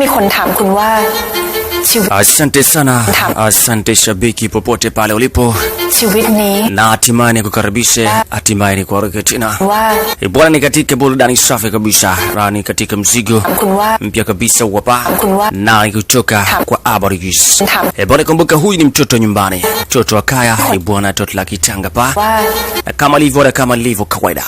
มีคนถามคุณว่า Asante sana, asante shabiki popote pale ulipo. Na hatimaye nikukaribishe, hatimaye nikualike tena. Bwana, ni katika burudani safi kabisa, rani katika mzigo mpya kabisa hapa. Na kutoka kwa Aborigines. Bwana, kumbuka huyu ni mtoto nyumbani, mtoto wa kaya, bwana, mtoto la kitanga pa. Kama ilivyo kawaida.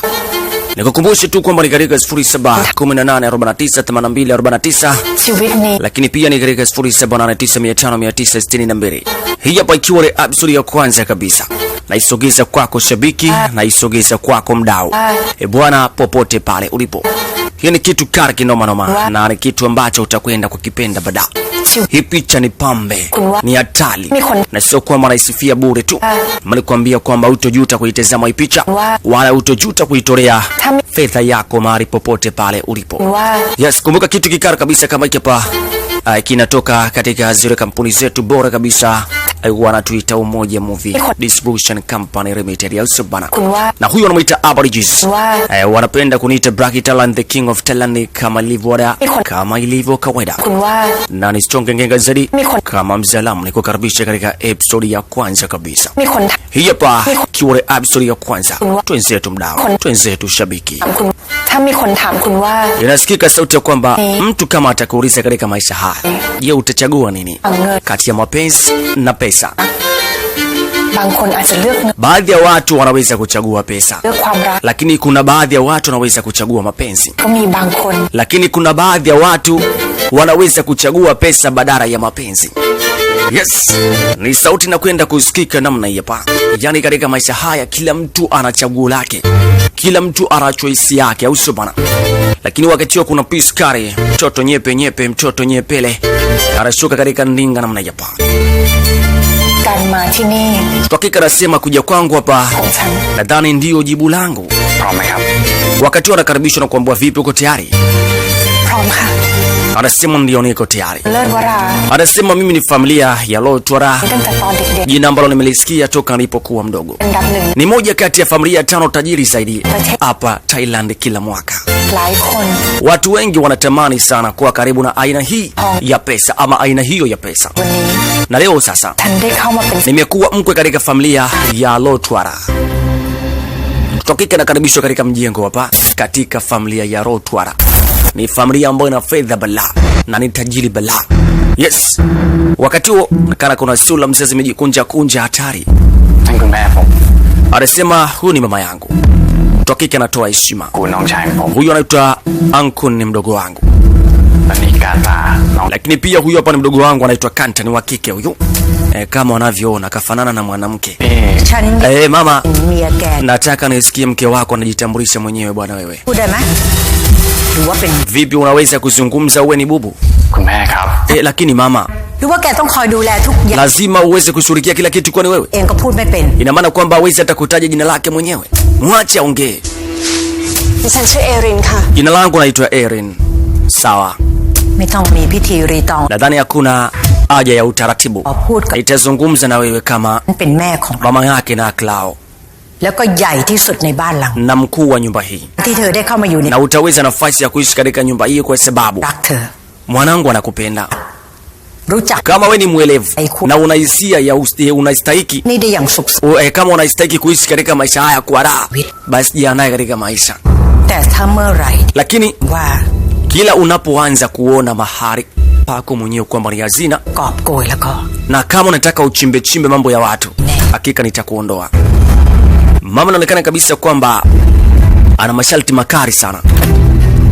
Nikukumbushe tu kwamba ni katika 0718498249, lakini pia ni katika 0789500962. Hii hapa ikiwa ni episode ya kwanza kabisa. Naisogeza kwako shabiki, naisogeza kwako mdau. Bwana, popote pale ulipo. Hii ni kitu kari kinoma na ni kitu ambacho utakwenda kukipenda baadaye. Hii picha ni pambe, ni hatari, na sio kwamba naisifia bure tu. Nilikwambia kwamba utojuta kuitazama hii picha, wala utojuta kuitolea fedha yako mahali popote pale ulipo. Yes, kumbuka kitu kikara kabisa kama hiki hapa kinatoka katika zile kampuni zetu bora kabisa, wanatuita Umoja Movie Distribution Company Limited ya Usubana. Na huyu anamuita Aborigines. Wanapenda kuniita Black Talent, the King of Talent, kama ilivyo kawaida. Na ni strong ngenga zaidi kama mzalamu. Nikukaribisha katika episode ya kwanza kabisa. Hii hapa kiwa episode ya kwanza. Twenzetu mdau, twenzetu shabiki. Inasikika sauti ya kwamba mtu kama atakuuliza katika maisha haya, je, utachagua nini kati ya mapenzi na pesa? Baadhi ya watu wanaweza kuchagua pesa, lakini kuna baadhi ya watu wanaweza kuchagua mapenzi, lakini kuna baadhi ya watu wanaweza kuchagua pesa badala ya mapenzi. Yes, ni sauti na kwenda kusikika namna hii hapa. Yani katika maisha haya kila mtu ana chaguo lake, kila mtu ana choice yake, au sio bana? Lakini wakati huo kuna piskari, mtoto nyepe, mtoto nyepele anashuka katika ndinga namna hii hapa. Kwa hakika nasema kuja kwangu hapa nadhani ndio jibu langu. Wakati huo anakaribishwa na kuambiwa vipi, uko tayari? Anasema ndio, niko tayari. Anasema mimi ni familia ya Lotwara, jina ambalo nimelisikia toka nilipokuwa mdogo. Ni moja kati ya familia 5 tajiri zaidi hapa Thailand kila mwaka. Watu wengi wanatamani sana kuwa karibu na aina hii ya pesa ama aina hiyo ya pesa. Na leo sasa nimekuwa mkwe katika familia ya Lotwara. Kutokika na karibisho katika mjengo hapa katika familia ya Lotwara. Ni familia ambayo ina fedha bala na ni tajiri bala. Yes. Wakati huo nakana kuna sura mzee zimejikunja hatari. Anasema huyu ni mama yangu. Kutokika anatoa heshima. Huyu anaitwa uncle, ni mdogo wangu. Lakini pia huyu hapa ni mdogo wangu, anaitwa Kanta, ni wa kike huyu. Kama wanavyoona kafanana na mwanamke. Mama, nataka nisikie mke wako anajitambulisha mwenyewe bwana wewe. Vipi, unaweza kuzungumza, uwe ni bubu? Lakini mama, lazima uweze kushirikia kila kitu kwani wewe? Ina maana kwamba hawezi hata kutaja jina lake mwenyewe. Mwache aongee. Jina langu naitwa Erin. Sawa. Nadhani hakuna haja ya utaratibu. Nitazungumza na wewe kama mama yake na Klao, na mkuu wa nyumba hii, na utaweza nafasi ya kuishi katika nyumba hii kwa sababu mwanangu anakupenda. Kama wewe ni mwelevu na unahisia ya unastahiki, kama unastahiki kuishi katika maisha haya kwa raha, basi jiandae katika maisha. Lakini kila unapoanza kuona mahari pako mwenyewe kwamba ni hazina, na kama unataka uchimbe mambo ya watu, hakika nitakuondoa. Mama anaonekana kabisa kwamba ana masharti makali sana.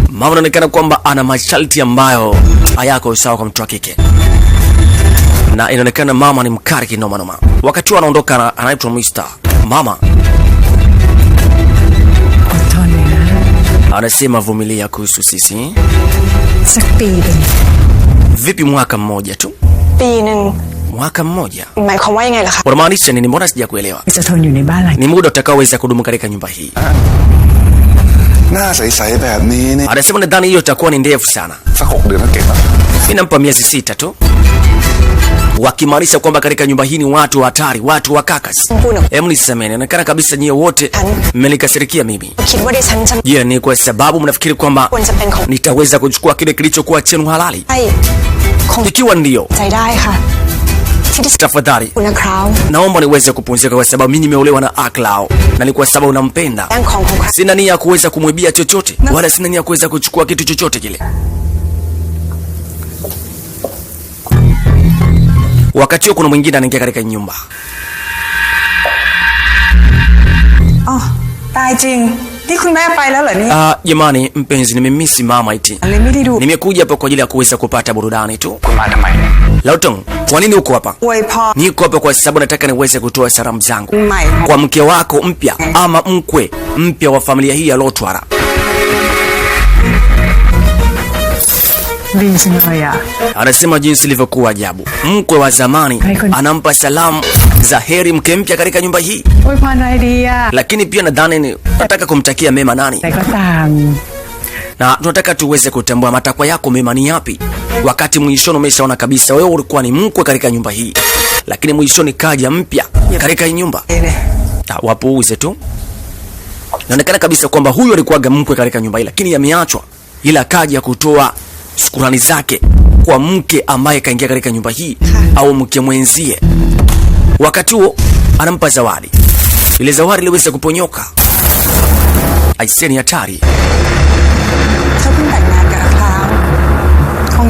Mama anaonekana kwamba ana masharti ambayo hayako sawa kwa mtu wa kike. Na inaonekana mama ni mkali kinoma. Wakati anaondoka anaitwa Mr. Mama anasema vumilia kuhusu sisi. Vipi mwaka mmoja tu? Mwaka mmoja? Unamaanisha nini? Mbona sijakuelewa? Ni muda utakaoweza kudumu katika nyumba hii. Anasema nadhani hiyo itakuwa ni ndefu sana. Ninampa miezi 6 tu. wakimaanisha kwamba katika nyumba hii ni watu hatari, watu wa kakas. Hebu nisemeni, inaonekana kabisa nyie wote mmenikasirikia mimi. Je, ni kwa sababu mnafikiri kwamba nitaweza kuchukua kile kilichokuwa chenu halali? Ikiwa ndio, tafadhali naomba niweze kupumzika, kwa sababu mimi nimeolewa na Aklao na ni kwa sababu unampenda. Sina nia ya kuweza kumwibia chochote, wala sina nia ya kuweza kuchukua kitu chochote kile. Wakati huo kuna mwingine anaingia katika nyumba. Jamani mpenzi, nimemisi mama iti. Nimekuja hapa kwa ajili ya kuweza kupata burudani tu. Lautong, kwa nini uko hapa? Niko hapa kwa sababu nataka niweze kutoa salamu zangu kwa mke wako mpya ama mkwe mpya wa familia hii ya Lotwara. Anasema jinsi ilivyokuwa ajabu. Mkwe wa zamani anampa salamu za heri mke mpya katika nyumba hii. Lakini pia nadhani nataka kumtakia mema nani? Na tunataka tuweze kutambua matakwa yako mema ni yapi. Wakati mwishoni umeshaona kabisa wewe ulikuwa ni mkwe katika nyumba hii, lakini mwishoni kaja mpya katika nyumba. Wapuuze tu. Inaonekana kabisa kwamba huyo alikuwa mkwe katika nyumba hii, lakini ameachwa, ila kaja kutoa shukrani zake kwa mke ambaye kaingia katika nyumba hii au mke mwenzie. Wakati huo anampa zawadi. Ile zawadi iliweza kuponyoka. Aiseni hatari.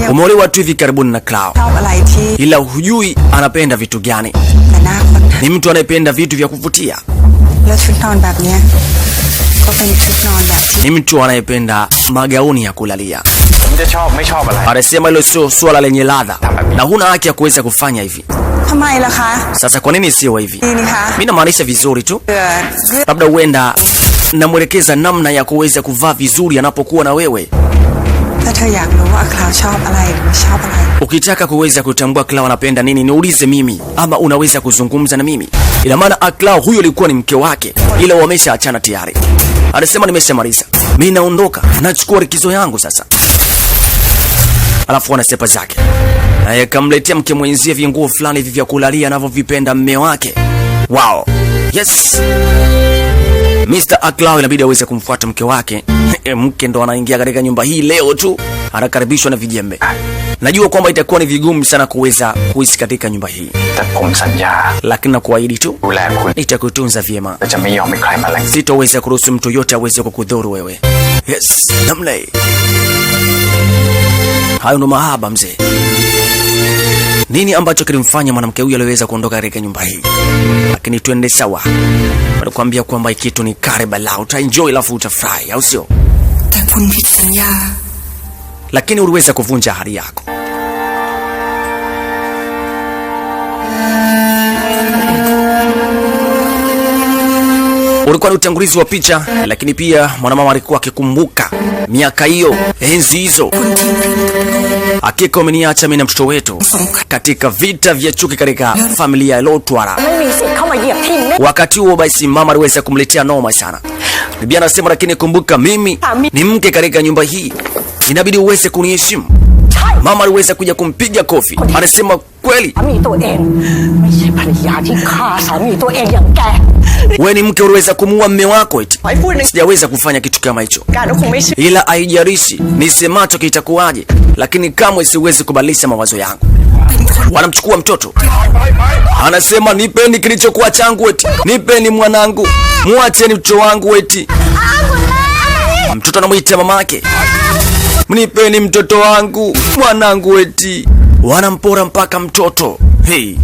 Umeolewa tu hivi karibuni na Cloud, ila hujui anapenda vitu gani. Ni mtu anayependa vitu vya kuvutia. Ni mtu anayependa magauni ya kulalia. Anasema hilo sio swala lenye ladha na huna haki ya kuweza kufanya hivi. Sasa kwa nini sio hivi? Mimi namaanisha vizuri tu. Labda uenda namwelekeza namna ya kuweza kuvaa vizuri anapokuwa na wewe. Ukitaka kuweza kutambua Cloud anapenda nini, niulize mimi ama unaweza kuzungumza na mimi. Ila maana Cloud huyo alikuwa ni mke wake, ila wameshaachana tayari. Anasema nimeshamaliza. Mimi naondoka, nachukua likizo yangu sasa. Alafu anasepa zake. Akamletea mke mwenzie vinguo fulani hivi vya kulalia anavyovipenda mume wake. Wow. Yes. Mr. Aklao inabidi aweze kumfuata mke wake. Mke ndo anaingia katika nyumba hii leo tu, anakaribishwa na vijembe. Najua kwamba itakuwa ni vigumu sana kuweza kuishi katika nyumba hii, lakini nakuahidi tu nitakutunza vyema. Sitoweza kuruhusu mtu yote aweze kukudhuru wewe. Yes, namna hii. Hayo ndo mahaba mzee. Nini ambacho kilimfanya mwanamke huyu aliweza kuondoka katika nyumba hii? Lakini tuende sawa. Nakwambia kwamba kitu ni Karbala, utaenjoy alafu utafurahi, au sio? Lakini uliweza kuvunja ahadi yako. Ulikuwa ni utangulizi wa picha, lakini pia mwanamama alikuwa akikumbuka miaka hiyo, enzi hizo. Hakika umeniacha mimi na mtoto wetu katika vita vya chuki katika familia ya Lotwara. Wakati huo basi mama aliweza kumletea noma sana. Bibi anasema lakini kumbuka mimi ni mke katika nyumba hii, inabidi uweze kuniheshimu. Mama aliweza kuja kumpiga kofi. Anasema kweli wewe ni mke, uliweza kumuua mume wako eti? Sijaweza kufanya kitu kama hicho, ila haijalishi nisemacho kitakuwaje, lakini kamwe siwezi kubadilisha mawazo yangu. Wanamchukua mtoto. Anasema nipeni kilichokuwa changu eti. Nipeni mwanangu. Muacheni mtoto wangu eti. Mtoto anamuita mamake. Nipeni mtoto wangu, mwanangu eti. Wanampora mpaka mtoto. Hey.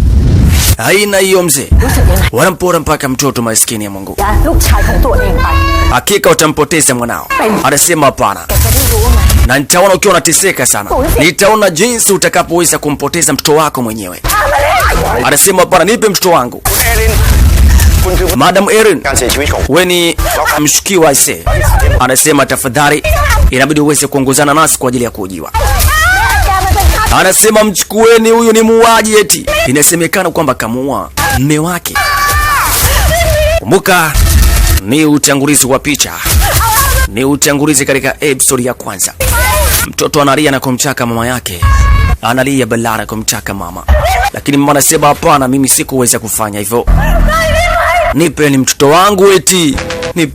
Haina hiyo mzee. Wanampora mpaka mtoto, maskini ya Mungu. Hakika utampoteza mwanao. Anasema hapana. Na nitaona ukiwa unateseka sana. Nitaona jinsi utakapoweza kumpoteza mtoto wako mwenyewe. Anasema hapana, nipe mtoto wangu. Madam Erin, wewe ni mshukiwa ise. Anasema tafadhali inabidi uweze kuongozana nasi kwa ajili ya kuhojiwa. Anasema mchukueni, huyu ni muuaji eti. Inasemekana kwamba kamuua mume wake. Kumbuka ni utangulizi wa picha. Ni utangulizi katika episode ya kwanza. Mtoto analia na kumchaka mama yake, analia balaa na kumchaka mama, lakini mama anasema hapana, mimi sikuweza kufanya hivyo, nipe ni mtoto wangu eti.